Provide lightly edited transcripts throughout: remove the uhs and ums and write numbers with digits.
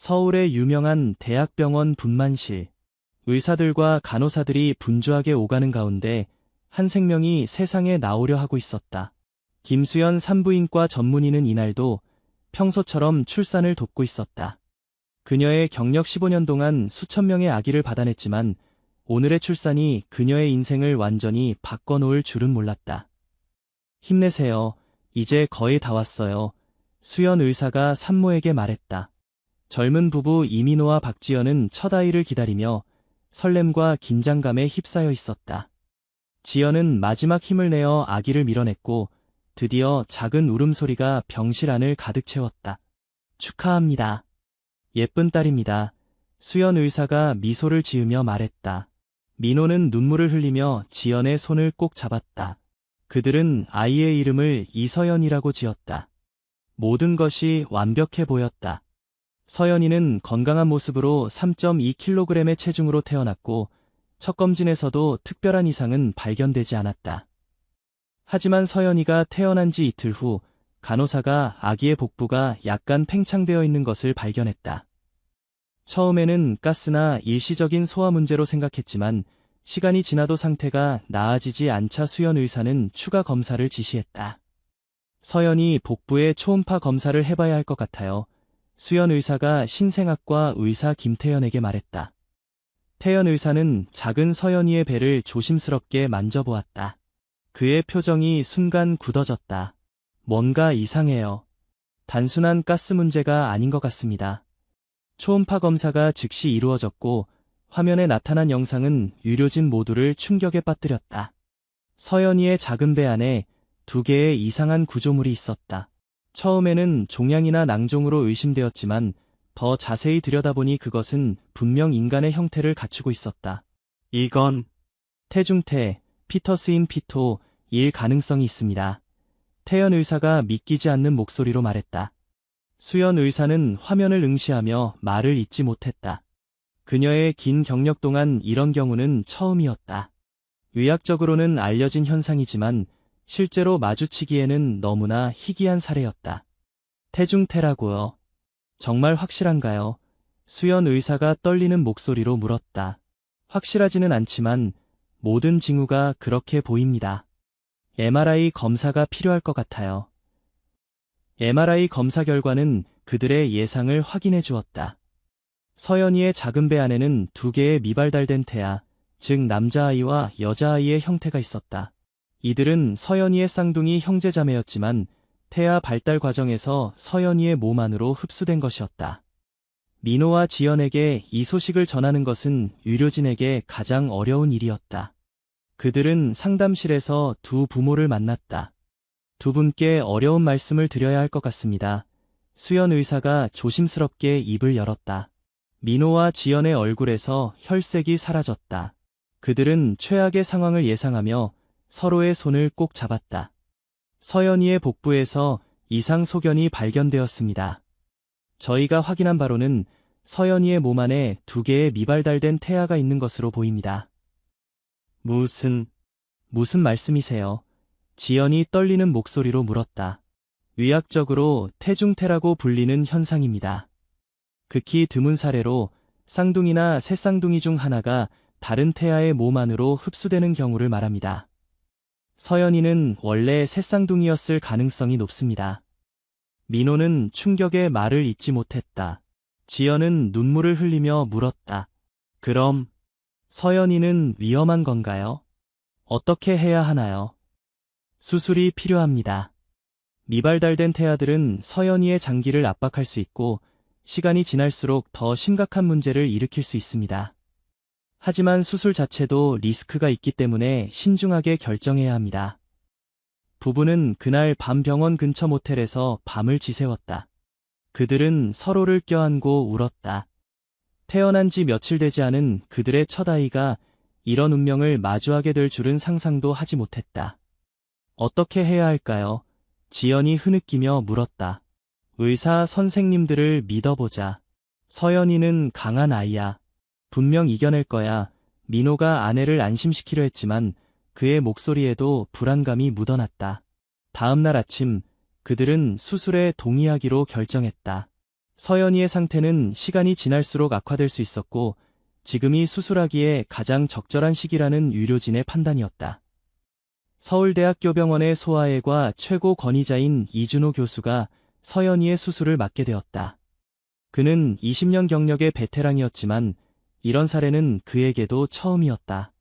서울의 유명한 대학병원 분만실. 의사들과 간호사들이 분주하게 오가는 가운데 한 생명이 세상에 나오려 하고 있었다. 김수연 산부인과 전문의는 이날도 평소처럼 출산을 돕고 있었다. 그녀의 경력 15년 동안 수천 명의 아기를 받아냈지만 오늘의 출산이 그녀의 인생을 완전히 바꿔놓을 줄은 몰랐다. 힘내세요. 이제 거의 다 왔어요. 수연 의사가 산모에게 말했다. 젊은 부부 이민호와 박지연은 첫 아이를 기다리며 설렘과 긴장감에 휩싸여 있었다. 지연은 마지막 힘을 내어 아기를 밀어냈고 드디어 작은 울음소리가 병실 안을 가득 채웠다. 축하합니다. 예쁜 딸입니다. 수연 의사가 미소를 지으며 말했다. 민호는 눈물을 흘리며 지연의 손을 꼭 잡았다. 그들은 아이의 이름을 이서연이라고 지었다. 모든 것이 완벽해 보였다. 서연이는 건강한 모습으로 3.2kg의 체중으로 태어났고 첫 검진에서도 특별한 이상은 발견되지 않았다. 하지만 서연이가 태어난 지 이틀 후 간호사가 아기의 복부가 약간 팽창되어 있는 것을 발견했다. 처음에는 가스나 일시적인 소화 문제로 생각했지만 시간이 지나도 상태가 나아지지 않자 수연 의사는 추가 검사를 지시했다. 서연이 복부에 초음파 검사를 해봐야 할 것 같아요. 수연 의사가 신생학과 의사 김태연에게 말했다. 태연 의사는 작은 서연이의 배를 조심스럽게 만져보았다. 그의 표정이 순간 굳어졌다. 뭔가 이상해요. 단순한 가스 문제가 아닌 것 같습니다. 초음파 검사가 즉시 이루어졌고 화면에 나타난 영상은 의료진 모두를 충격에 빠뜨렸다. 서연이의 작은 배 안에 2개의 이상한 구조물이 있었다. 처음에는 종양이나 낭종으로 의심되었지만 더 자세히 들여다보니 그것은 분명 인간의 형태를 갖추고 있었다. 이건 태중태, 피터스인 피토,일 가능성이 있습니다. 태연 의사가 믿기지 않는 목소리로 말했다. 수연 의사는 화면을 응시하며 말을 잇지 못했다. 그녀의 긴 경력 동안 이런 경우는 처음이었다. 의학적으로는 알려진 현상이지만 실제로 마주치기에는 너무나 희귀한 사례였다. 태중태라고요? 정말 확실한가요? 수연 의사가 떨리는 목소리로 물었다. 확실하지는 않지만 모든 징후가 그렇게 보입니다. MRI 검사가 필요할 것 같아요. MRI 검사 결과는 그들의 예상을 확인해 주었다. 서연이의 작은 배 안에는 2개의 미발달된 태아, 즉 남자아이와 여자아이의 형태가 있었다. 이들은 서연이의 쌍둥이 형제자매였지만 태아 발달 과정에서 서연이의 몸 안으로 흡수된 것이었다. 민호와 지연에게 이 소식을 전하는 것은 의료진에게 가장 어려운 일이었다. 그들은 상담실에서 두 부모를 만났다. 두 분께 어려운 말씀을 드려야 할 것 같습니다. 수연 의사가 조심스럽게 입을 열었다. 민호와 지연의 얼굴에서 혈색이 사라졌다. 그들은 최악의 상황을 예상하며 서로의 손을 꼭 잡았다. 서연이의 복부에서 이상 소견이 발견되었습니다. 저희가 확인한 바로는 서연이의 몸 안에 2개의 미발달된 태아가 있는 것으로 보입니다. 무슨 말씀이세요? 지연이 떨리는 목소리로 물었다. 의학적으로 태중태라고 불리는 현상입니다. 극히 드문 사례로 쌍둥이나 새쌍둥이 중 하나가 다른 태아의 몸 안으로 흡수되는 경우를 말합니다. 서연이는 원래 새쌍둥이였을 가능성이 높습니다. 민호는 충격에 말을 잇지 못했다. 지연은 눈물을 흘리며 물었다. 그럼 서연이는 위험한 건가요? 어떻게 해야 하나요? 수술이 필요합니다. 미발달된 태아들은 서연이의 장기를 압박할 수 있고 시간이 지날수록 더 심각한 문제를 일으킬 수 있습니다. 하지만 수술 자체도 리스크가 있기 때문에 신중하게 결정해야 합니다. 부부는 그날 밤 병원 근처 모텔에서 밤을 지새웠다. 그들은 서로를 껴안고 울었다. 태어난 지 며칠 되지 않은 그들의 첫 아이가 이런 운명을 마주하게 될 줄은 상상도 하지 못했다. 어떻게 해야 할까요? 지연이 흐느끼며 물었다. 의사 선생님들을 믿어보자. 서연이는 강한 아이야. 분명 이겨낼 거야. 민호가 아내를 안심시키려 했지만 그의 목소리에도 불안감이 묻어났다. 다음 날 아침 그들은 수술에 동의하기로 결정했다. 서연이의 상태는 시간이 지날수록 악화될 수 있었고 지금이 수술하기에 가장 적절한 시기라는 의료진의 판단이었다. 서울대학교병원의 소아외과 최고 권위자인 이준호 교수가 서연이의 수술을 맡게 되었다. 그는 20년 경력의 베테랑이었지만 이런 사례는 그에게도 처음이었다.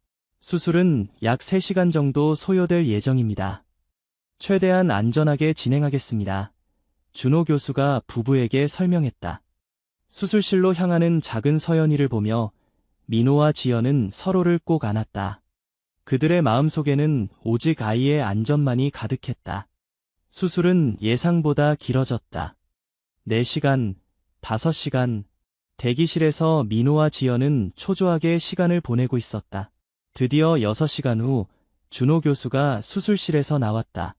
수술은 약 3시간 정도 소요될 예정입니다. 최대한 안전하게 진행하겠습니다. 준호 교수가 부부에게 설명했다. 수술실로 향하는 작은 서연이를 보며 민호와 지연은 서로를 꼭 안았다. 그들의 마음속에는 오직 아이의 안전만이 가득했다. 수술은 예상보다 길어졌다. 4시간, 5시간, 대기실에서 민호와 지연은 초조하게 시간을 보내고 있었다. 드디어 6시간 후 준호 교수가 수술실에서 나왔다.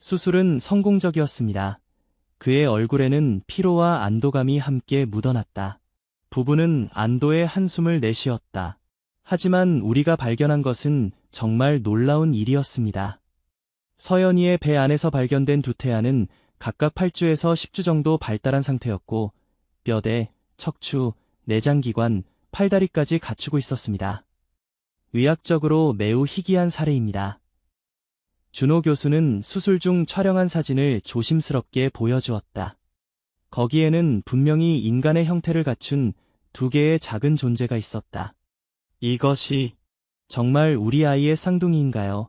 수술은 성공적이었습니다. 그의 얼굴에는 피로와 안도감이 함께 묻어났다. 부부는 안도의 한숨을 내쉬었다. 하지만 우리가 발견한 것은 정말 놀라운 일이었습니다. 서연이의 배 안에서 발견된 두 태아는 각각 8주에서 10주 정도 발달한 상태였고 뼈대, 척추, 내장기관, 팔다리까지 갖추고 있었습니다. 의학적으로 매우 희귀한 사례입니다. 준호 교수는 수술 중 촬영한 사진을 조심스럽게 보여주었다. 거기에는 분명히 인간의 형태를 갖춘 2개의 작은 존재가 있었다. 이것이 정말 우리 아이의 쌍둥이인가요?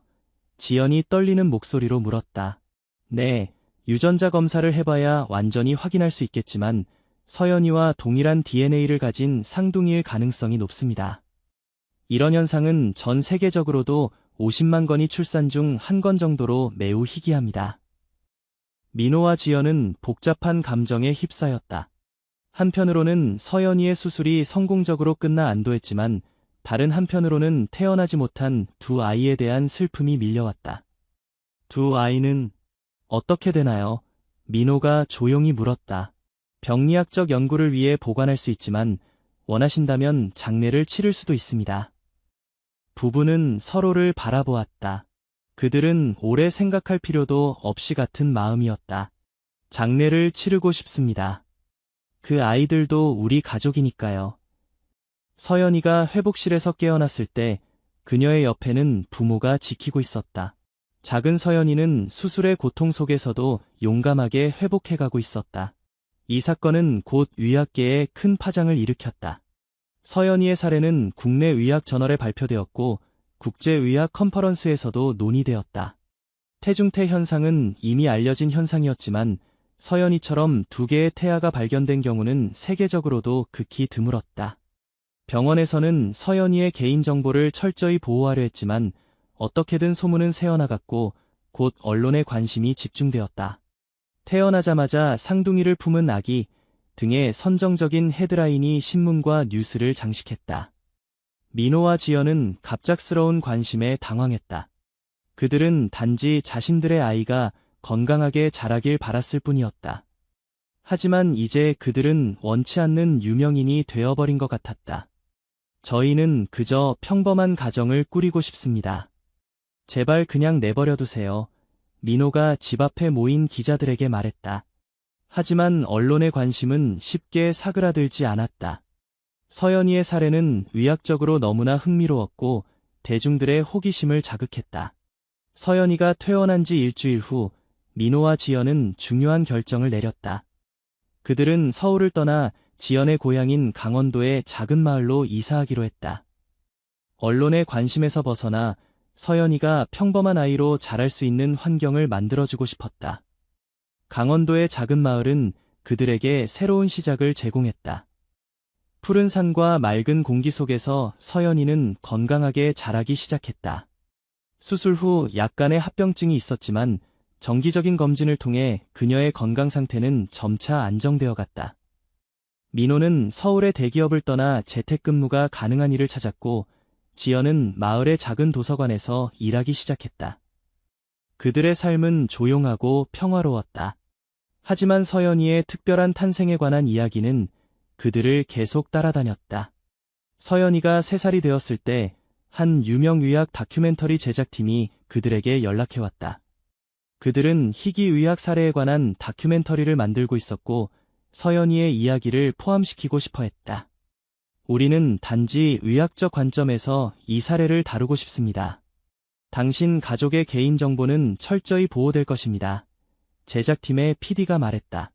지연이 떨리는 목소리로 물었다. 네, 유전자 검사를 해봐야 완전히 확인할 수 있겠지만 서연이와 동일한 DNA를 가진 쌍둥이일 가능성이 높습니다. 이런 현상은 전 세계적으로도 50만 건이 출산 중 1건 정도로 매우 희귀합니다. 민호와 지연은 복잡한 감정에 휩싸였다. 한편으로는 서연이의 수술이 성공적으로 끝나 안도했지만 다른 한편으로는 태어나지 못한 두 아이에 대한 슬픔이 밀려왔다. 두 아이는 어떻게 되나요? 민호가 조용히 물었다. 병리학적 연구를 위해 보관할 수 있지만 원하신다면 장례를 치를 수도 있습니다. 부부는 서로를 바라보았다. 그들은 오래 생각할 필요도 없이 같은 마음이었다. 장례를 치르고 싶습니다. 그 아이들도 우리 가족이니까요. 서연이가 회복실에서 깨어났을 때 그녀의 옆에는 부모가 지키고 있었다. 작은 서연이는 수술의 고통 속에서도 용감하게 회복해가고 있었다. 이 사건은 곧 의학계에 큰 파장을 일으켰다. 서연이의 사례는 국내 의학 저널에 발표되었고 국제의학 컨퍼런스에서도 논의되었다. 태중태 현상은 이미 알려진 현상이었지만 서연이처럼 2개의 태아가 발견된 경우는 세계적으로도 극히 드물었다. 병원에서는 서연이의 개인정보를 철저히 보호하려 했지만 어떻게든 소문은 새어나갔고 곧 언론의 관심이 집중되었다. 태어나자마자 쌍둥이를 품은 아기 등의 선정적인 헤드라인이 신문과 뉴스를 장식했다. 민호와 지연은 갑작스러운 관심에 당황했다. 그들은 단지 자신들의 아이가 건강하게 자라길 바랐을 뿐이었다. 하지만 이제 그들은 원치 않는 유명인이 되어버린 것 같았다. 저희는 그저 평범한 가정을 꾸리고 싶습니다. 제발 그냥 내버려두세요. 민호가 집 앞에 모인 기자들에게 말했다. 하지만 언론의 관심은 쉽게 사그라들지 않았다. 서연이의 사례는 의학적으로 너무나 흥미로웠고 대중들의 호기심을 자극했다. 서연이가 퇴원한 지 일주일 후 민호와 지연은 중요한 결정을 내렸다. 그들은 서울을 떠나 지연의 고향인 강원도의 작은 마을로 이사하기로 했다. 언론의 관심에서 벗어나 서연이가 평범한 아이로 자랄 수 있는 환경을 만들어주고 싶었다. 강원도의 작은 마을은 그들에게 새로운 시작을 제공했다. 푸른 산과 맑은 공기 속에서 서연이는 건강하게 자라기 시작했다. 수술 후 약간의 합병증이 있었지만 정기적인 검진을 통해 그녀의 건강 상태는 점차 안정되어 갔다. 민호는 서울의 대기업을 떠나 재택근무가 가능한 일을 찾았고 지연은 마을의 작은 도서관에서 일하기 시작했다. 그들의 삶은 조용하고 평화로웠다. 하지만 서연이의 특별한 탄생에 관한 이야기는 그들을 계속 따라다녔다. 서연이가 3살이 되었을 때 한 유명 의학 다큐멘터리 제작팀이 그들에게 연락해왔다. 그들은 희귀 의학 사례에 관한 다큐멘터리를 만들고 있었고 서연이의 이야기를 포함시키고 싶어 했다. 우리는 단지 의학적 관점에서 이 사례를 다루고 싶습니다. 당신 가족의 개인정보는 철저히 보호될 것입니다. 제작팀의 PD가 말했다.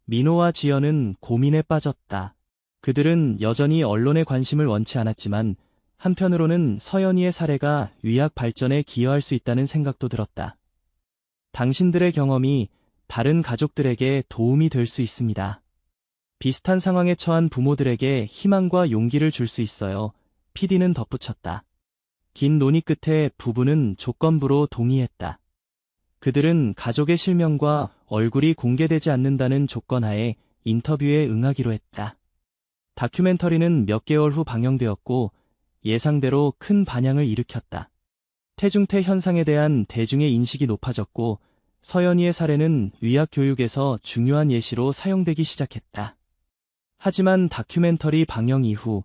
민호와 지연은 고민에 빠졌다. 그들은 여전히 언론의 관심을 원치 않았지만 한편으로는 서연이의 사례가 의학 발전에 기여할 수 있다는 생각도 들었다. 당신들의 경험이 다른 가족들에게 도움이 될 수 있습니다. 비슷한 상황에 처한 부모들에게 희망과 용기를 줄 수 있어요. PD는 덧붙였다. 긴 논의 끝에 부부는 조건부로 동의했다. 그들은 가족의 실명과 얼굴이 공개되지 않는다는 조건하에 인터뷰에 응하기로 했다. 다큐멘터리는 몇 개월 후 방영되었고 예상대로 큰 반향을 일으켰다. 태중태 현상에 대한 대중의 인식이 높아졌고 서연이의 사례는 의학 교육에서 중요한 예시로 사용되기 시작했다. 하지만 다큐멘터리 방영 이후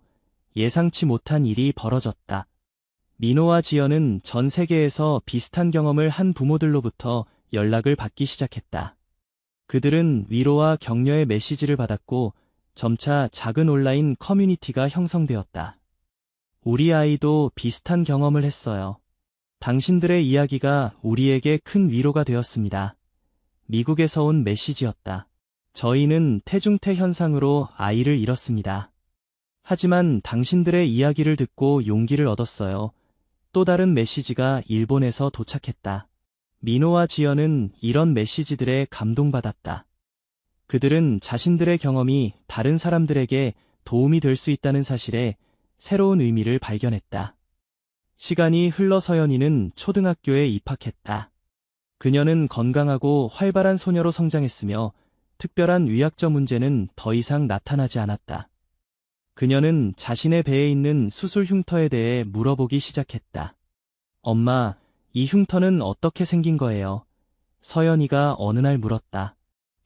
예상치 못한 일이 벌어졌다. 민호와 지연은 전 세계에서 비슷한 경험을 한 부모들로부터 연락을 받기 시작했다. 그들은 위로와 격려의 메시지를 받았고 점차 작은 온라인 커뮤니티가 형성되었다. 우리 아이도 비슷한 경험을 했어요. 당신들의 이야기가 우리에게 큰 위로가 되었습니다. 미국에서 온 메시지였다. 저희는 태중태 현상으로 아이를 잃었습니다. 하지만 당신들의 이야기를 듣고 용기를 얻었어요. 또 다른 메시지가 일본에서 도착했다. 민호와 지연은 이런 메시지들에 감동받았다. 그들은 자신들의 경험이 다른 사람들에게 도움이 될 수 있다는 사실에 새로운 의미를 발견했다. 시간이 흘러 서연이는 초등학교에 입학했다. 그녀는 건강하고 활발한 소녀로 성장했으며 특별한 의학적 문제는 더 이상 나타나지 않았다. 그녀는 자신의 배에 있는 수술 흉터에 대해 물어보기 시작했다. 엄마, 이 흉터는 어떻게 생긴 거예요? 서연이가 어느 날 물었다.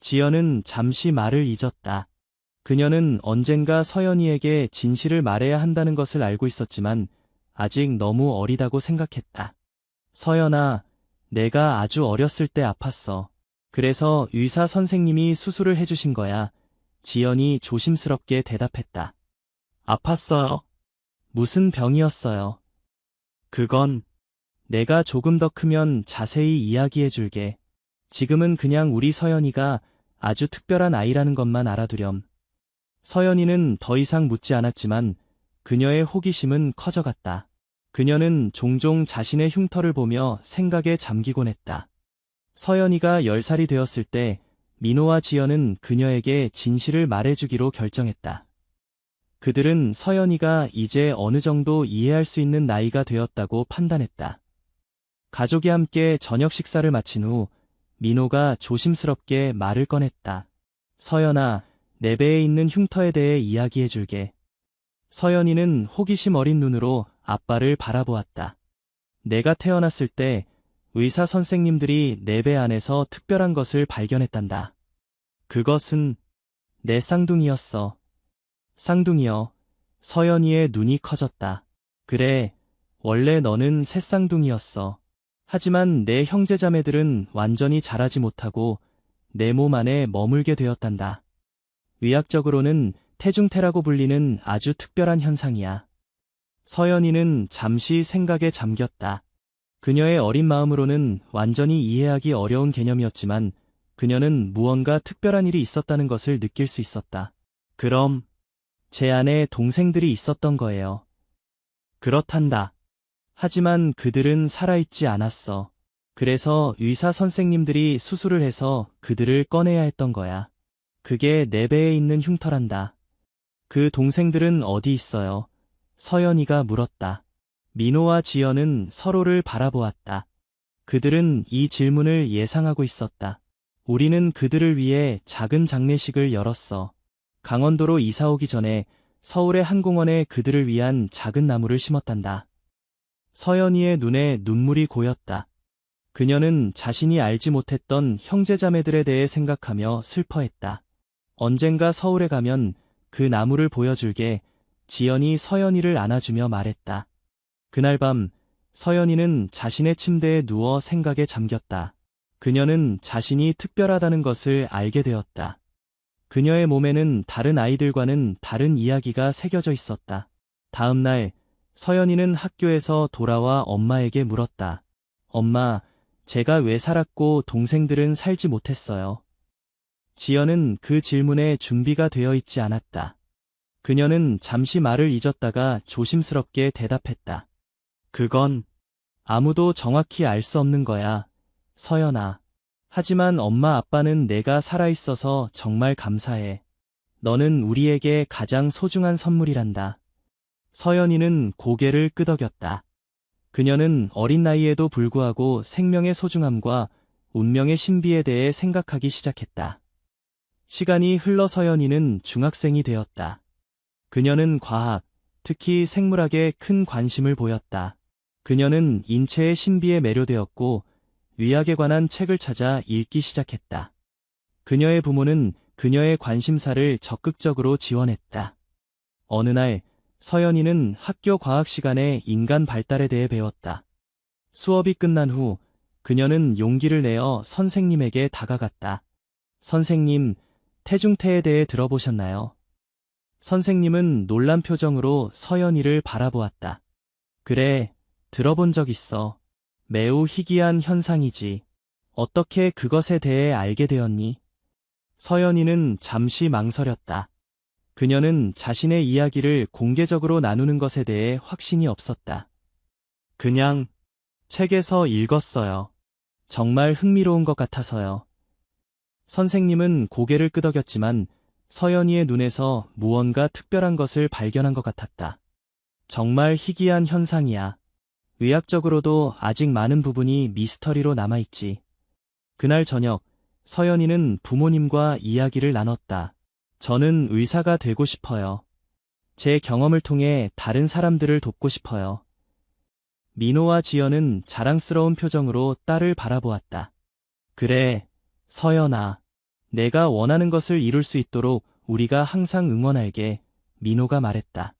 지연은 잠시 말을 잊었다. 그녀는 언젠가 서연이에게 진실을 말해야 한다는 것을 알고 있었지만 아직 너무 어리다고 생각했다. 서연아, 내가 아주 어렸을 때 아팠어. 그래서 의사 선생님이 수술을 해주신 거야. 지연이 조심스럽게 대답했다. 아팠어요? 무슨 병이었어요? 그건 내가 조금 더 크면 자세히 이야기해 줄게. 지금은 그냥 우리 서연이가 아주 특별한 아이라는 것만 알아두렴. 서연이는 더 이상 묻지 않았지만 그녀의 호기심은 커져갔다. 그녀는 종종 자신의 흉터를 보며 생각에 잠기곤 했다. 서연이가 10살이 되었을 때 민호와 지연은 그녀에게 진실을 말해주기로 결정했다. 그들은 서연이가 이제 어느 정도 이해할 수 있는 나이가 되었다고 판단했다. 가족이 함께 저녁 식사를 마친 후 민호가 조심스럽게 말을 꺼냈다. 서연아, 내 배에 있는 흉터에 대해 이야기해 줄게. 서연이는 호기심 어린 눈으로 아빠를 바라보았다. 내가 태어났을 때 의사 선생님들이 내 배 안에서 특별한 것을 발견했단다. 그것은 내 쌍둥이였어. 쌍둥이여. 서연이의 눈이 커졌다. 그래, 원래 너는 새쌍둥이였어. 하지만 내 형제자매들은 완전히 자라지 못하고 내 몸 안에 머물게 되었단다. 의학적으로는 태중태라고 불리는 아주 특별한 현상이야. 서연이는 잠시 생각에 잠겼다. 그녀의 어린 마음으로는 완전히 이해하기 어려운 개념이었지만 그녀는 무언가 특별한 일이 있었다는 것을 느낄 수 있었다. 그럼 제 안에 동생들이 있었던 거예요. 그렇단다. 하지만 그들은 살아있지 않았어. 그래서 의사 선생님들이 수술을 해서 그들을 꺼내야 했던 거야. 그게 내 배에 있는 흉터란다. 그 동생들은 어디 있어요? 서연이가 물었다. 민호와 지연은 서로를 바라보았다. 그들은 이 질문을 예상하고 있었다. 우리는 그들을 위해 작은 장례식을 열었어. 강원도로 이사 오기 전에 서울의 한 공원에 그들을 위한 작은 나무를 심었단다. 서연이의 눈에 눈물이 고였다. 그녀는 자신이 알지 못했던 형제자매들에 대해 생각하며 슬퍼했다. 언젠가 서울에 가면 그 나무를 보여줄게. 지연이 서연이를 안아주며 말했다. 그날 밤 서연이는 자신의 침대에 누워 생각에 잠겼다. 그녀는 자신이 특별하다는 것을 알게 되었다. 그녀의 몸에는 다른 아이들과는 다른 이야기가 새겨져 있었다. 다음 날, 서연이는 학교에서 돌아와 엄마에게 물었다. 엄마, 제가 왜 살았고 동생들은 살지 못했어요? 지연은 그 질문에 준비가 되어 있지 않았다. 그녀는 잠시 말을 잊었다가 조심스럽게 대답했다. 그건 아무도 정확히 알 수 없는 거야, 서연아. 하지만 엄마 아빠는 내가 살아있어서 정말 감사해. 너는 우리에게 가장 소중한 선물이란다. 서연이는 고개를 끄덕였다. 그녀는 어린 나이에도 불구하고 생명의 소중함과 운명의 신비에 대해 생각하기 시작했다. 시간이 흘러 서연이는 중학생이 되었다. 그녀는 과학, 특히 생물학에 큰 관심을 보였다. 그녀는 인체의 신비에 매료되었고 의학에 관한 책을 찾아 읽기 시작했다. 그녀의 부모는 그녀의 관심사를 적극적으로 지원했다. 어느 날 서연이는 학교 과학 시간에 인간 발달에 대해 배웠다. 수업이 끝난 후 그녀는 용기를 내어 선생님에게 다가갔다. 선생님, 태중태에 대해 들어보셨나요? 선생님은 놀란 표정으로 서연이를 바라보았다. 그래, 들어본 적 있어. 매우 희귀한 현상이지. 어떻게 그것에 대해 알게 되었니? 서연이는 잠시 망설였다. 그녀는 자신의 이야기를 공개적으로 나누는 것에 대해 확신이 없었다. 그냥 책에서 읽었어요. 정말 흥미로운 것 같아서요. 선생님은 고개를 끄덕였지만 서연이의 눈에서 무언가 특별한 것을 발견한 것 같았다. 정말 희귀한 현상이야. 의학적으로도 아직 많은 부분이 미스터리로 남아있지. 그날 저녁, 서연이는 부모님과 이야기를 나눴다. 저는 의사가 되고 싶어요. 제 경험을 통해 다른 사람들을 돕고 싶어요. 민호와 지연은 자랑스러운 표정으로 딸을 바라보았다. 그래, 서연아. 내가 원하는 것을 이룰 수 있도록 우리가 항상 응원할게, 민호가 말했다.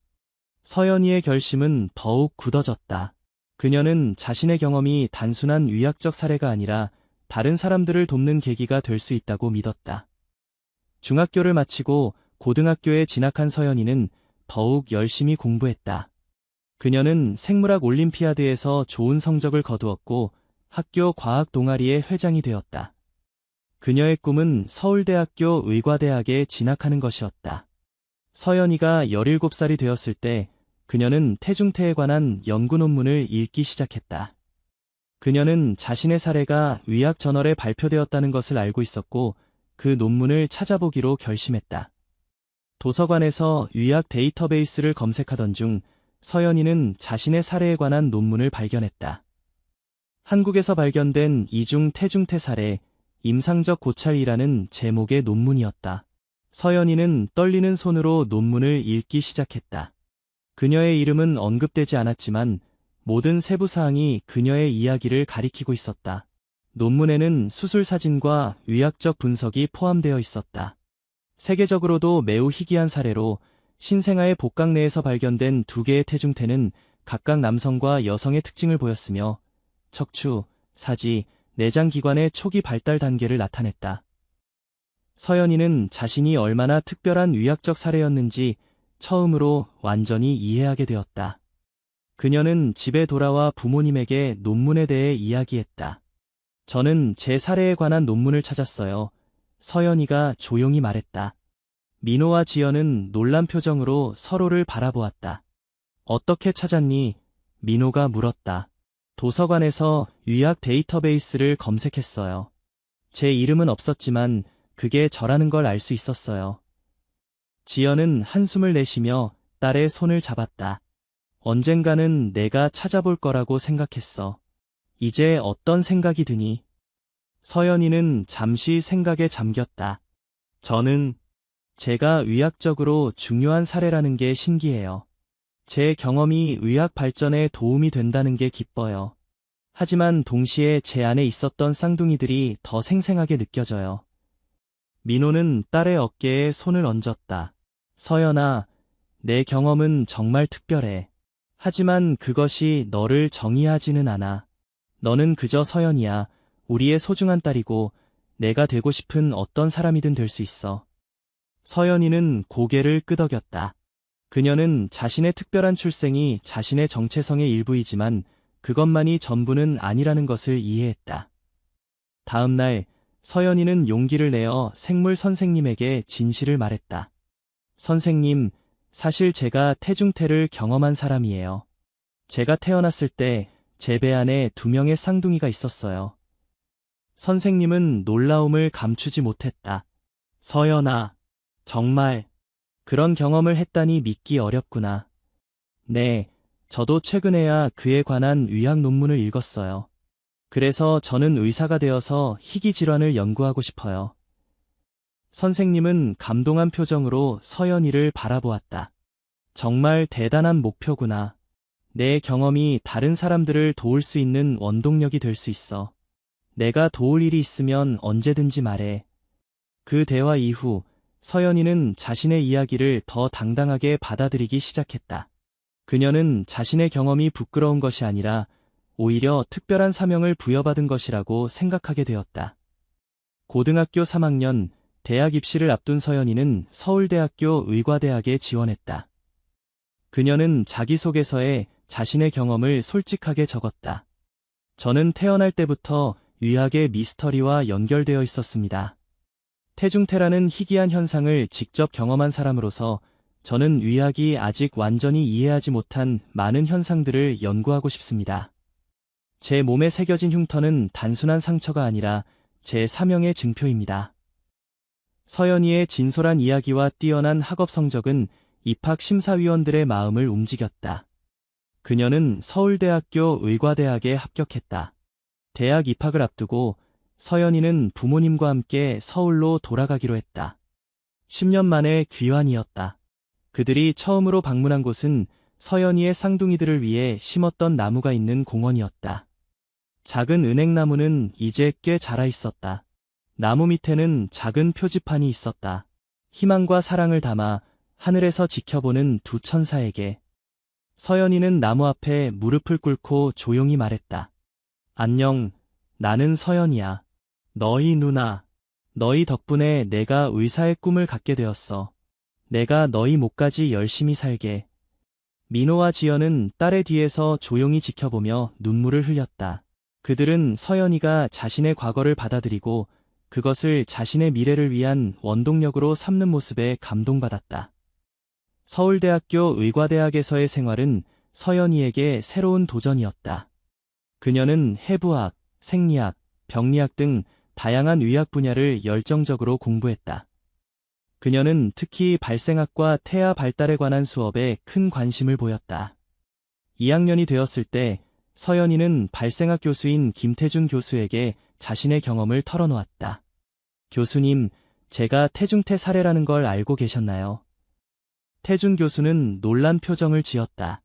서연이의 결심은 더욱 굳어졌다. 그녀는 자신의 경험이 단순한 의학적 사례가 아니라 다른 사람들을 돕는 계기가 될 수 있다고 믿었다. 중학교를 마치고 고등학교에 진학한 서연이는 더욱 열심히 공부했다. 그녀는 생물학 올림피아드에서 좋은 성적을 거두었고 학교 과학 동아리의 회장이 되었다. 그녀의 꿈은 서울대학교 의과대학에 진학하는 것이었다. 서연이가 17살이 되었을 때 그녀는 태중태에 관한 연구 논문을 읽기 시작했다. 그녀는 자신의 사례가 의학 저널에 발표되었다는 것을 알고 있었고 그 논문을 찾아보기로 결심했다. 도서관에서 의학 데이터베이스를 검색하던 중 서연이는 자신의 사례에 관한 논문을 발견했다. 한국에서 발견된 이중 태중태 사례, 임상적 고찰이라는 제목의 논문이었다. 서연이는 떨리는 손으로 논문을 읽기 시작했다. 그녀의 이름은 언급되지 않았지만 모든 세부 사항이 그녀의 이야기를 가리키고 있었다. 논문에는 수술 사진과 의학적 분석이 포함되어 있었다. 세계적으로도 매우 희귀한 사례로 신생아의 복강 내에서 발견된 2개의 태중태는 각각 남성과 여성의 특징을 보였으며 척추, 사지, 내장 기관의 초기 발달 단계를 나타냈다. 서연이는 자신이 얼마나 특별한 의학적 사례였는지 처음으로 완전히 이해하게 되었다. 그녀는 집에 돌아와 부모님에게 논문에 대해 이야기했다. 저는 제 사례에 관한 논문을 찾았어요. 서연이가 조용히 말했다. 민호와 지연은 놀란 표정으로 서로를 바라보았다. 어떻게 찾았니? 민호가 물었다. 도서관에서 의학 데이터베이스를 검색했어요. 제 이름은 없었지만 그게 저라는 걸 알 수 있었어요. 지연은 한숨을 내쉬며 딸의 손을 잡았다. 언젠가는 내가 찾아볼 거라고 생각했어. 이제 어떤 생각이 드니? 서연이는 잠시 생각에 잠겼다. 저는 제가 의학적으로 중요한 사례라는 게 신기해요. 제 경험이 의학 발전에 도움이 된다는 게 기뻐요. 하지만 동시에 제 안에 있었던 쌍둥이들이 더 생생하게 느껴져요. 민호는 딸의 어깨에 손을 얹었다. 서연아, 내 경험은 정말 특별해. 하지만 그것이 너를 정의하지는 않아. 너는 그저 서연이야. 우리의 소중한 딸이고 내가 되고 싶은 어떤 사람이든 될 수 있어. 서연이는 고개를 끄덕였다. 그녀는 자신의 특별한 출생이 자신의 정체성의 일부이지만 그것만이 전부는 아니라는 것을 이해했다. 다음 날 서연이는 용기를 내어 생물 선생님에게 진실을 말했다. 선생님, 사실 제가 태중태를 경험한 사람이에요. 제가 태어났을 때 제 배 안에 2명의 쌍둥이가 있었어요. 선생님은 놀라움을 감추지 못했다. 서연아, 정말 그런 경험을 했다니 믿기 어렵구나. 네, 저도 최근에야 그에 관한 의학 논문을 읽었어요. 그래서 저는 의사가 되어서 희귀 질환을 연구하고 싶어요. 선생님은 감동한 표정으로 서연이를 바라보았다. 정말 대단한 목표구나. 내 경험이 다른 사람들을 도울 수 있는 원동력이 될 수 있어. 내가 도울 일이 있으면 언제든지 말해. 그 대화 이후 서연이는 자신의 이야기를 더 당당하게 받아들이기 시작했다. 그녀는 자신의 경험이 부끄러운 것이 아니라 오히려 특별한 사명을 부여받은 것이라고 생각하게 되었다. 고등학교 3학년 대학 입시를 앞둔 서연이는 서울대학교 의과대학에 지원했다. 그녀는 자기소개서에 자신의 경험을 솔직하게 적었다. 저는 태어날 때부터 의학의 미스터리와 연결되어 있었습니다. 태중태라는 희귀한 현상을 직접 경험한 사람으로서 저는 의학이 아직 완전히 이해하지 못한 많은 현상들을 연구하고 싶습니다. 제 몸에 새겨진 흉터는 단순한 상처가 아니라 제 사명의 증표입니다. 서연이의 진솔한 이야기와 뛰어난 학업 성적은 입학 심사위원들의 마음을 움직였다. 그녀는 서울대학교 의과대학에 합격했다. 대학 입학을 앞두고 서연이는 부모님과 함께 서울로 돌아가기로 했다. 10년 만에 귀환이었다. 그들이 처음으로 방문한 곳은 서연이의 쌍둥이들을 위해 심었던 나무가 있는 공원이었다. 작은 은행나무는 이제 꽤 자라 있었다. 나무 밑에는 작은 표지판이 있었다. 희망과 사랑을 담아 하늘에서 지켜보는 두 천사에게. 서연이는 나무 앞에 무릎을 꿇고 조용히 말했다. 안녕, 나는 서연이야. 너희 누나. 너희 덕분에 내가 의사의 꿈을 갖게 되었어. 내가 너희 목까지 열심히 살게. 민호와 지연은 딸의 뒤에서 조용히 지켜보며 눈물을 흘렸다. 그들은 서연이가 자신의 과거를 받아들이고 그것을 자신의 미래를 위한 원동력으로 삼는 모습에 감동받았다. 서울대학교 의과대학에서의 생활은 서연이에게 새로운 도전이었다. 그녀는 해부학, 생리학, 병리학 등 다양한 의학 분야를 열정적으로 공부했다. 그녀는 특히 발생학과 태아 발달에 관한 수업에 큰 관심을 보였다. 2학년이 되었을 때 서연이는 발생학 교수인 김태준 교수에게 자신의 경험을 털어놓았다. 교수님, 제가 태중태 사례라는 걸 알고 계셨나요? 태준 교수는 놀란 표정을 지었다.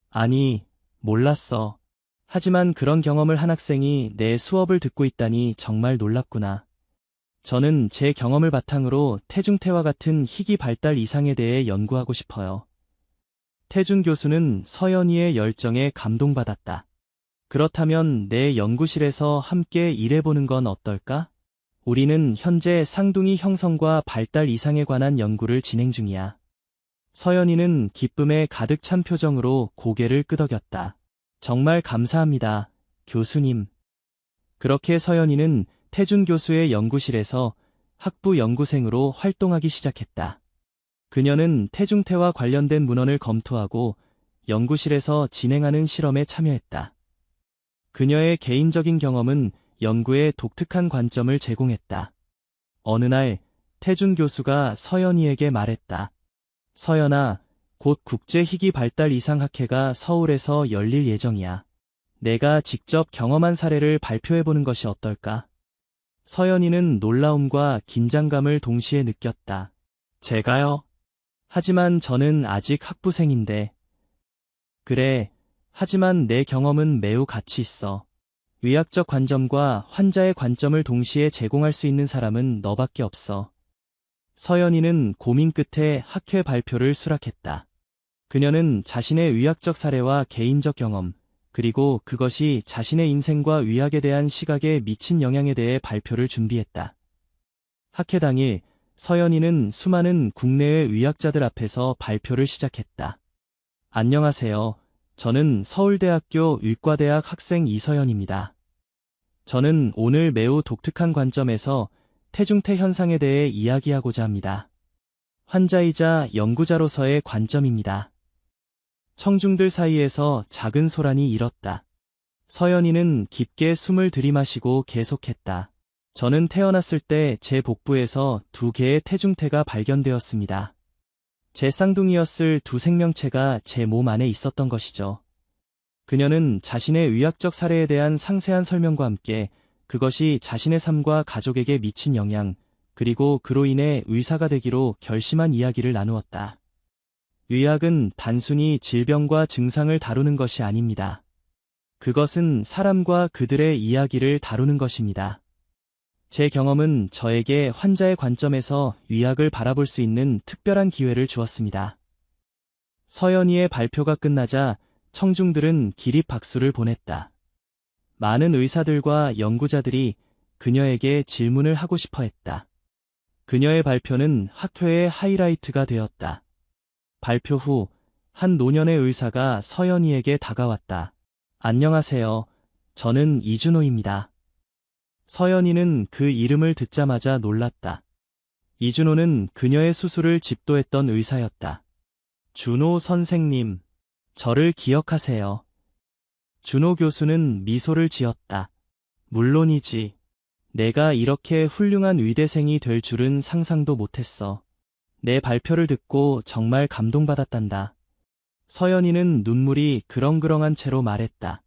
아니, 몰랐어. 하지만 그런 경험을 한 학생이 내 수업을 듣고 있다니 정말 놀랍구나. 저는 제 경험을 바탕으로 태중태와 같은 희귀 발달 이상에 대해 연구하고 싶어요. 태준 교수는 서연이의 열정에 감동받았다. 그렇다면 내 연구실에서 함께 일해보는 건 어떨까? 우리는 현재 쌍둥이 형성과 발달 이상에 관한 연구를 진행 중이야. 서연이는 기쁨에 가득 찬 표정으로 고개를 끄덕였다. 정말 감사합니다, 교수님. 그렇게 서연이는 태준 교수의 연구실에서 학부 연구생으로 활동하기 시작했다. 그녀는 태중태와 관련된 문헌을 검토하고 연구실에서 진행하는 실험에 참여했다. 그녀의 개인적인 경험은 연구에 독특한 관점을 제공했다. 어느 날 태준 교수가 서연이에게 말했다. 서연아, 곧 국제희귀 발달 이상 학회가 서울에서 열릴 예정이야. 내가 직접 경험한 사례를 발표해보는 것이 어떨까? 서연이는 놀라움과 긴장감을 동시에 느꼈다. 제가요? 하지만 저는 아직 학부생인데. 그래, 하지만 내 경험은 매우 가치 있어. 의학적 관점과 환자의 관점을 동시에 제공할 수 있는 사람은 너밖에 없어. 서연이는 고민 끝에 학회 발표를 수락했다. 그녀는 자신의 의학적 사례와 개인적 경험, 그리고 그것이 자신의 인생과 의학에 대한 시각에 미친 영향에 대해 발표를 준비했다. 학회 당일 서연이는 수많은 국내외 의학자들 앞에서 발표를 시작했다. 안녕하세요. 저는 서울대학교 의과대학 학생 이서연입니다. 저는 오늘 매우 독특한 관점에서 태중태 현상에 대해 이야기하고자 합니다. 환자이자 연구자로서의 관점입니다. 청중들 사이에서 작은 소란이 일었다. 서연이는 깊게 숨을 들이마시고 계속했다. 저는 태어났을 때 제 복부에서 2개의 태중태가 발견되었습니다. 제 쌍둥이였을 2 생명체가 제 몸 안에 있었던 것이죠. 그녀는 자신의 의학적 사례에 대한 상세한 설명과 함께 그것이 자신의 삶과 가족에게 미친 영향, 그리고 그로 인해 의사가 되기로 결심한 이야기를 나누었다. 의학은 단순히 질병과 증상을 다루는 것이 아닙니다. 그것은 사람과 그들의 이야기를 다루는 것입니다. 제 경험은 저에게 환자의 관점에서 의학을 바라볼 수 있는 특별한 기회를 주었습니다. 서연이의 발표가 끝나자 청중들은 기립 박수를 보냈다. 많은 의사들과 연구자들이 그녀에게 질문을 하고 싶어 했다. 그녀의 발표는 학회의 하이라이트가 되었다. 발표 후 한 노년의 의사가 서연이에게 다가왔다. 안녕하세요. 저는 이준호입니다. 서연이는 그 이름을 듣자마자 놀랐다. 이준호는 그녀의 수술을 집도했던 의사였다. 준호 선생님, 저를 기억하세요. 준호 교수는 미소를 지었다. 물론이지. 내가 이렇게 훌륭한 의대생이 될 줄은 상상도 못했어. 내 발표를 듣고 정말 감동받았단다. 서연이는 눈물이 그렁그렁한 채로 말했다.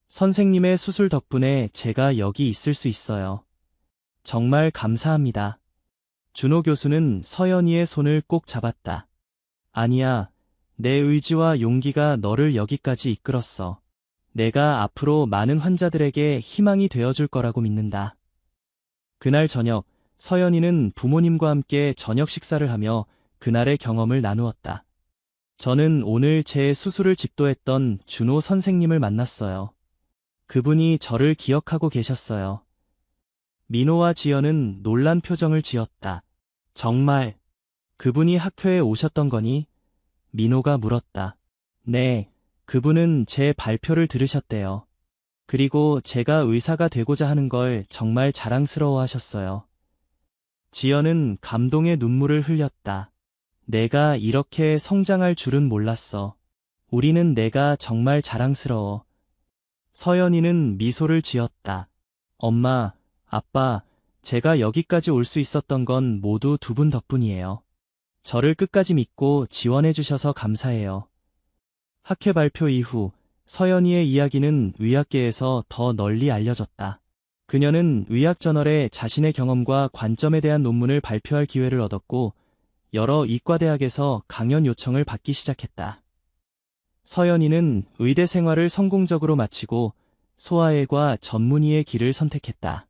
선생님의 수술 덕분에 제가 여기 있을 수 있어요. 정말 감사합니다. 준호 교수는 서연이의 손을 꼭 잡았다. 아니야, 내 의지와 용기가 너를 여기까지 이끌었어. 내가 앞으로 많은 환자들에게 희망이 되어줄 거라고 믿는다. 그날 저녁, 서연이는 부모님과 함께 저녁 식사를 하며 그날의 경험을 나누었다. 저는 오늘 제 수술을 집도했던 준호 선생님을 만났어요. 그분이 저를 기억하고 계셨어요. 민호와 지연은 놀란 표정을 지었다. 정말, 그분이 학교에 오셨던 거니? 민호가 물었다. 네, 그분은 제 발표를 들으셨대요. 그리고 제가 의사가 되고자 하는 걸 정말 자랑스러워 하셨어요. 지연은 감동의 눈물을 흘렸다. 내가 이렇게 성장할 줄은 몰랐어. 우리는 내가 정말 자랑스러워. 서연이는 미소를 지었다. 엄마, 아빠, 제가 여기까지 올 수 있었던 건 모두 2분 덕분이에요. 저를 끝까지 믿고 지원해 주셔서 감사해요. 학회 발표 이후 서연이의 이야기는 의학계에서 더 널리 알려졌다. 그녀는 의학저널에 자신의 경험과 관점에 대한 논문을 발표할 기회를 얻었고 여러 의과대학에서 강연 요청을 받기 시작했다. 서연이는 의대 생활을 성공적으로 마치고 소아외과 전문의의 길을 선택했다.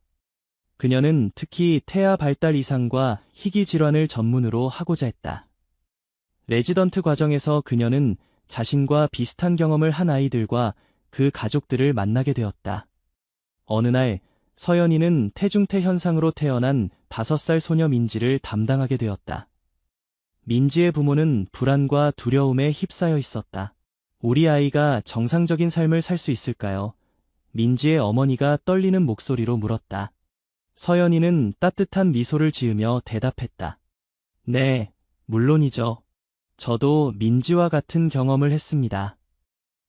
그녀는 특히 태아 발달 이상과 희귀 질환을 전문으로 하고자 했다. 레지던트 과정에서 그녀는 자신과 비슷한 경험을 한 아이들과 그 가족들을 만나게 되었다. 어느 날 서연이는 태중태 현상으로 태어난 5살 소녀 민지를 담당하게 되었다. 민지의 부모는 불안과 두려움에 휩싸여 있었다. 우리 아이가 정상적인 삶을 살 수 있을까요? 민지의 어머니가 떨리는 목소리로 물었다. 서연이는 따뜻한 미소를 지으며 대답했다. 네, 물론이죠. 저도 민지와 같은 경험을 했습니다.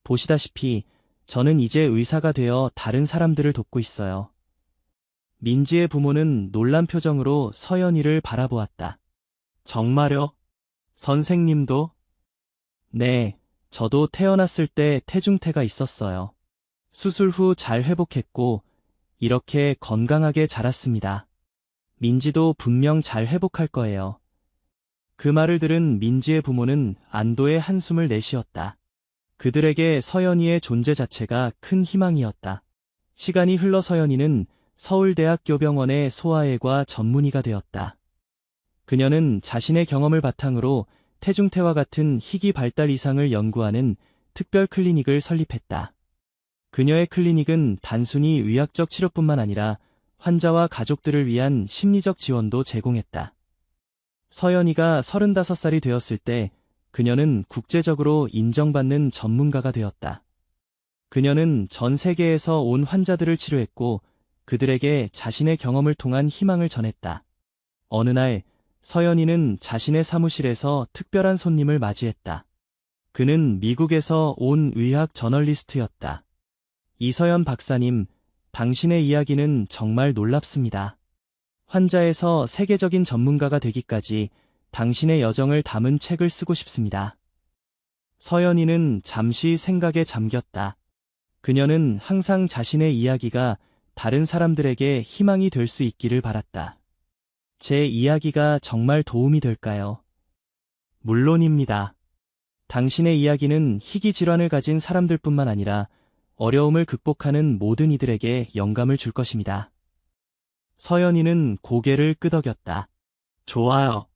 보시다시피 저는 이제 의사가 되어 다른 사람들을 돕고 있어요. 민지의 부모는 놀란 표정으로 서연이를 바라보았다. 정말요? 선생님도? 네, 저도 태어났을 때 태중태가 있었어요. 수술 후 잘 회복했고 이렇게 건강하게 자랐습니다. 민지도 분명 잘 회복할 거예요. 그 말을 들은 민지의 부모는 안도의 한숨을 내쉬었다. 그들에게 서연이의 존재 자체가 큰 희망이었다. 시간이 흘러 서연이는 서울대학교병원의 소아외과 전문의가 되었다. 그녀는 자신의 경험을 바탕으로 태중태와 같은 희귀 발달 이상을 연구하는 특별 클리닉을 설립했다. 그녀의 클리닉은 단순히 의학적 치료뿐만 아니라 환자와 가족들을 위한 심리적 지원도 제공했다. 서연이가 35살이 되었을 때 그녀는 국제적으로 인정받는 전문가가 되었다. 그녀는 전 세계에서 온 환자들을 치료했고 그들에게 자신의 경험을 통한 희망을 전했다. 어느 날 서연이는 자신의 사무실에서 특별한 손님을 맞이했다. 그는 미국에서 온 의학 저널리스트였다. 이서연 박사님, 당신의 이야기는 정말 놀랍습니다. 환자에서 세계적인 전문가가 되기까지 당신의 여정을 담은 책을 쓰고 싶습니다. 서연이는 잠시 생각에 잠겼다. 그녀는 항상 자신의 이야기가 다른 사람들에게 희망이 될 수 있기를 바랐다. 제 이야기가 정말 도움이 될까요? 물론입니다. 당신의 이야기는 희귀 질환을 가진 사람들뿐만 아니라 어려움을 극복하는 모든 이들에게 영감을 줄 것입니다. 서연이는 고개를 끄덕였다. 좋아요.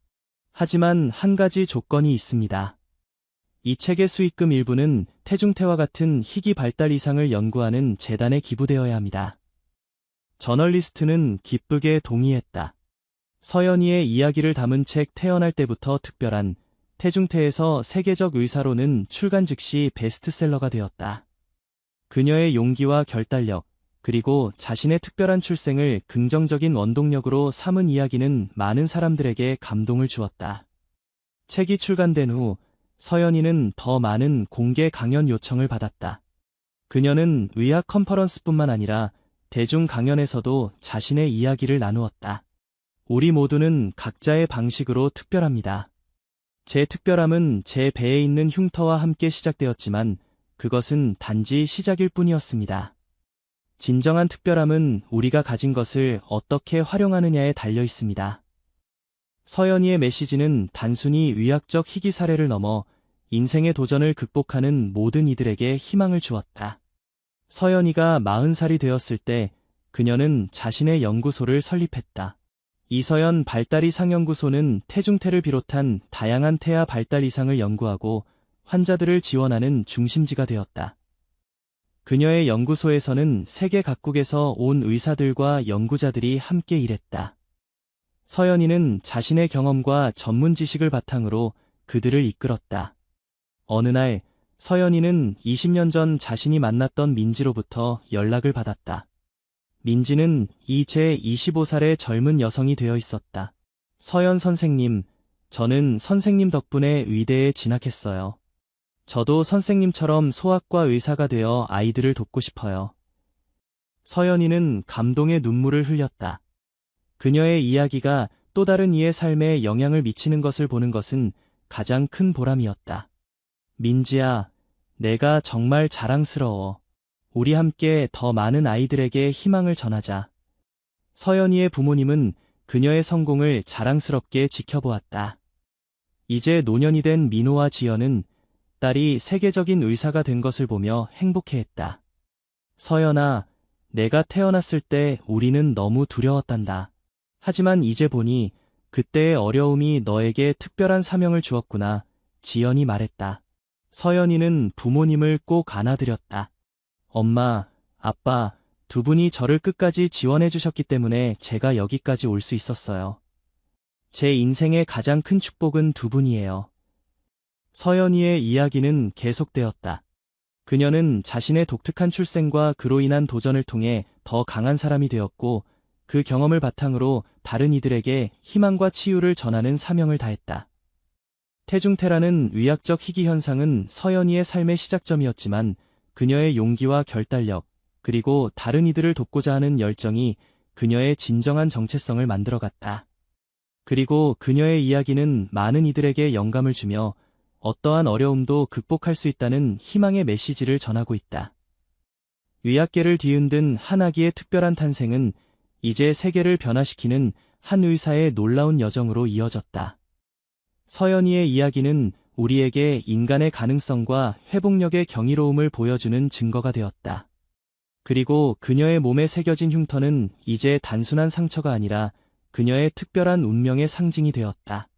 하지만 한 가지 조건이 있습니다. 이 책의 수익금 일부는 태중태와 같은 희귀 발달 이상을 연구하는 재단에 기부되어야 합니다. 저널리스트는 기쁘게 동의했다. 서연이의 이야기를 담은 책 태어날 때부터 특별한 태중태에서 세계적 의사로는 출간 즉시 베스트셀러가 되었다. 그녀의 용기와 결단력, 그리고 자신의 특별한 출생을 긍정적인 원동력으로 삼은 이야기는 많은 사람들에게 감동을 주었다. 책이 출간된 후 서연이는 더 많은 공개 강연 요청을 받았다. 그녀는 의학 컨퍼런스뿐만 아니라 대중 강연에서도 자신의 이야기를 나누었다. 우리 모두는 각자의 방식으로 특별합니다. 제 특별함은 제 배에 있는 흉터와 함께 시작되었지만 그것은 단지 시작일 뿐이었습니다. 진정한 특별함은 우리가 가진 것을 어떻게 활용하느냐에 달려 있습니다. 서연이의 메시지는 단순히 의학적 희귀 사례를 넘어 인생의 도전을 극복하는 모든 이들에게 희망을 주었다. 서연이가 40살이 되었을 때 그녀는 자신의 연구소를 설립했다. 이서연 발달 이상 연구소는 태중태를 비롯한 다양한 태아 발달 이상을 연구하고 환자들을 지원하는 중심지가 되었다. 그녀의 연구소에서는 세계 각국에서 온 의사들과 연구자들이 함께 일했다. 서연이는 자신의 경험과 전문 지식을 바탕으로 그들을 이끌었다. 어느 날 서연이는 20년 전 자신이 만났던 민지로부터 연락을 받았다. 민지는 이제 25살의 젊은 여성이 되어 있었다. 서연 선생님, 저는 선생님 덕분에 의대에 진학했어요. 저도 선생님처럼 소아과 의사가 되어 아이들을 돕고 싶어요. 서연이는 감동의 눈물을 흘렸다. 그녀의 이야기가 또 다른 이의 삶에 영향을 미치는 것을 보는 것은 가장 큰 보람이었다. 민지야, 내가 정말 자랑스러워. 우리 함께 더 많은 아이들에게 희망을 전하자. 서연이의 부모님은 그녀의 성공을 자랑스럽게 지켜보았다. 이제 노년이 된 민호와 지연은 딸이 세계적인 의사가 된 것을 보며 행복해했다. 서연아, 내가 태어났을 때 우리는 너무 두려웠단다. 하지만 이제 보니 그때의 어려움이 너에게 특별한 사명을 주었구나. 지연이 말했다. 서연이는 부모님을 꼭 안아들였다. 엄마, 아빠, 두 분이 저를 끝까지 지원해 주셨기 때문에 제가 여기까지 올 수 있었어요. 제 인생의 가장 큰 축복은 두 분이에요. 서연이의 이야기는 계속되었다. 그녀는 자신의 독특한 출생과 그로 인한 도전을 통해 더 강한 사람이 되었고 그 경험을 바탕으로 다른 이들에게 희망과 치유를 전하는 사명을 다했다. 태중태라는 의학적 희귀 현상은 서연이의 삶의 시작점이었지만 그녀의 용기와 결단력, 그리고 다른 이들을 돕고자 하는 열정이 그녀의 진정한 정체성을 만들어갔다. 그리고 그녀의 이야기는 많은 이들에게 영감을 주며 어떠한 어려움도 극복할 수 있다는 희망의 메시지를 전하고 있다. 의학계를 뒤흔든 한 아기의 특별한 탄생은 이제 세계를 변화시키는 한 의사의 놀라운 여정으로 이어졌다. 서연이의 이야기는 우리에게 인간의 가능성과 회복력의 경이로움을 보여주는 증거가 되었다. 그리고 그녀의 몸에 새겨진 흉터는 이제 단순한 상처가 아니라 그녀의 특별한 운명의 상징이 되었다.